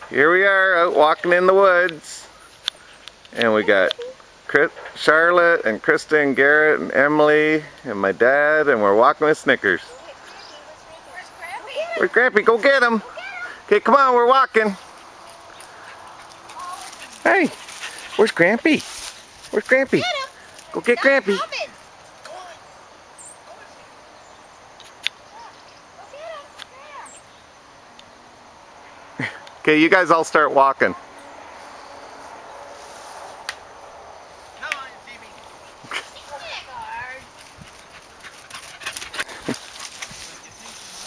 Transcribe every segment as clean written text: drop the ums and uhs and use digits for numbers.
Here we are out walking in the woods, and we got Charlotte and Krista and Garrett and Emily and my dad, and we're walking with Snickers. Where's Grampy? Go get him! Okay, come on, we're walking. Hey, where's Grampy? Where's Grampy? Go get Grampy. Okay, you guys all start walking. Come on, Jimmy.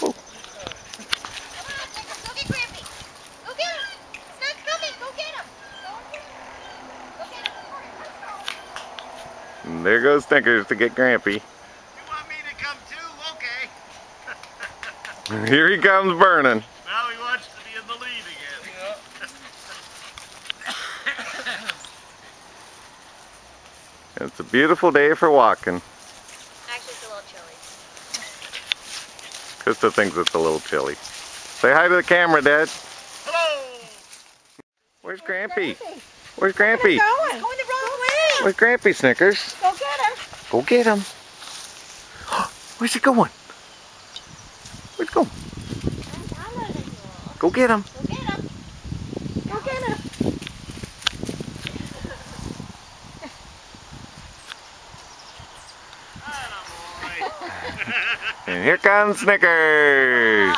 Oh. Go get Grampy. Go get him. Snack's coming. Go get him. Go get him. And there goes Snickers to get Grampy. You want me to come too? Okay. Here he comes burning. Now he wants to be in the lead again. It's a beautiful day for walking. Actually, it's a little chilly. Krista thinks it's a little chilly. Say hi to the camera, Dad. Hello! Where's Grampy? Where's Grampy? Going the wrong way. Where's Grampy, Snickers? Go get him. Go get him. Where's he going? Where's he going? Go get him. Go get him. Go get him. Attaboy. And here comes Snickers.